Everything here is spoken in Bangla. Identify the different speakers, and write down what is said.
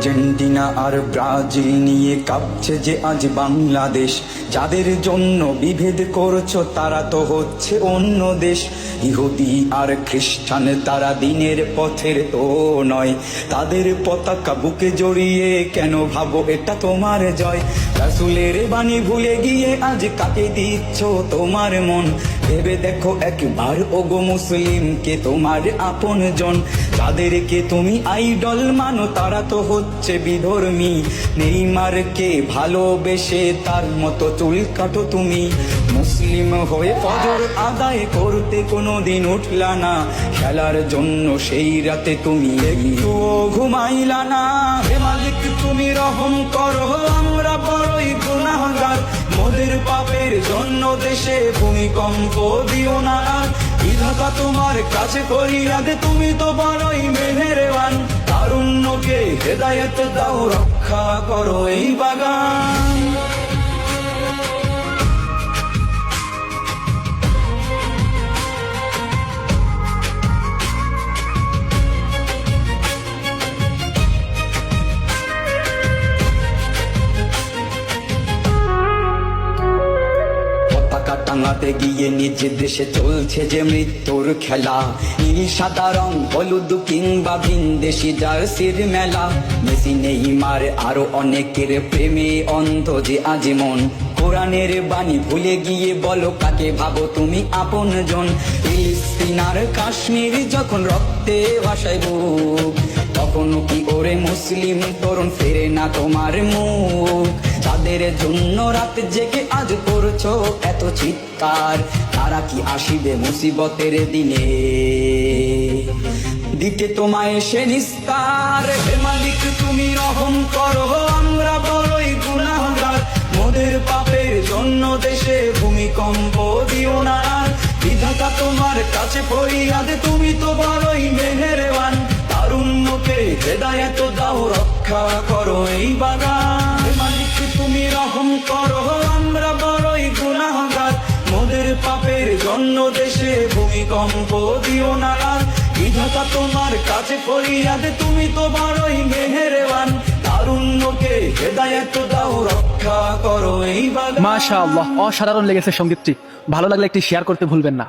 Speaker 1: আর্জেন্টিনা আর ব্রাজিল নিয়ে কাঁপছে যে আজ বাংলাদেশ। যাদের জন্য বিভেদ করছো তারা তো হচ্ছে অন্য দেশ। ইহুদি আর খ্রিস্টান তারা দিনের পথের তো নয়, তাদের পতাকা বুকে জড়িয়ে কেন ভাবো এটা তোমার জয়? রাসূলের বাণী ভুলে গিয়ে আজ কাকে দিচ্ছ তোমার মন? ভেবে দেখো একবার ওগো মুসলিম, কে তোমার আপন জন? যাদেরকে তুমি আইডল মানো তারা তো হচ্ছে বিধর্মী। নেইমারকে ভালোবেসে তার মতো চুল কাটো তুমি। মুসলিম হয়ে ফজর আদায় করতে কোনোদিন উঠলা না, খেলার জন্য সেই রাতে তুমি একটুও ঘুমাইলা না। হে মালিক তুমি রহম করো, আমরা বড়ই গুনাহগার। মোদের পাপের জন্য দেশে ভূমিকম্প দিও না আর। বিধাতা তোমার কাছে ফরিয়াদ, তুমি তো বড়ই মেহেরবান। তারুণ্যকে হেদায়েত দাও, রক্ষা করো এই বাগান। পতাকা টাঙাতে গিয়ে নিজ দেশে চলছে যে মৃত্যুর খেলা। নীল সাদা রং হলুদ কিংবা ভিনদেশি জার্সির মেলা। মেসি নেইমার আরো অনেকের প্রেমে অন্ধ যে আজ মন। কোরআনের বাণী ভুলে গিয়ে বলো কাকে ভাবো তুমি আপন জন? ফিলিস্তিন আর কাশ্মীর যখন রক্তে ভাসায় বুক, তখনও কি ওরে মুসলিম তরুণ ফেরে না তোমার মুখ? যাদের জন্য রাত জেগে আজ করছো এত চিৎকার, তারা কি আসিবে মুসিবতের দিনে দিতে তোমায় সে নিস্তার? হে মালিক তুমি রহম করো, আমরা বড়ই গুনাহগার। মোদের পাপের জন্য দেশে ভূমিকম্প দিও না আর। বিধাতা তোমার কাছে ফরিয়াদ, তুমি তো বড়ই মেহেরবান। তারুণ্যকে হেদায়েত দাও, রক্ষা করো এই বাগান। হে মালিক তুমি রহম করো, আমরা বড়ই গুনাহগার। মোদের পাপের জন্য দেশে ভূমিকম্প দিও না আর। বিধাতা তোমার কাছে ফরিয়াদ, তুমি তো বড়ই মেহেরবান। তারুণ্যকে হেদায়েত দাও, রক্ষা করো এই বাগান।
Speaker 2: মাশাআল্লাহ, অসাধারণ লেগেছে সঙ্গীতটি। ভালো লাগলে একটি শেয়ার করতে ভুলবেন না।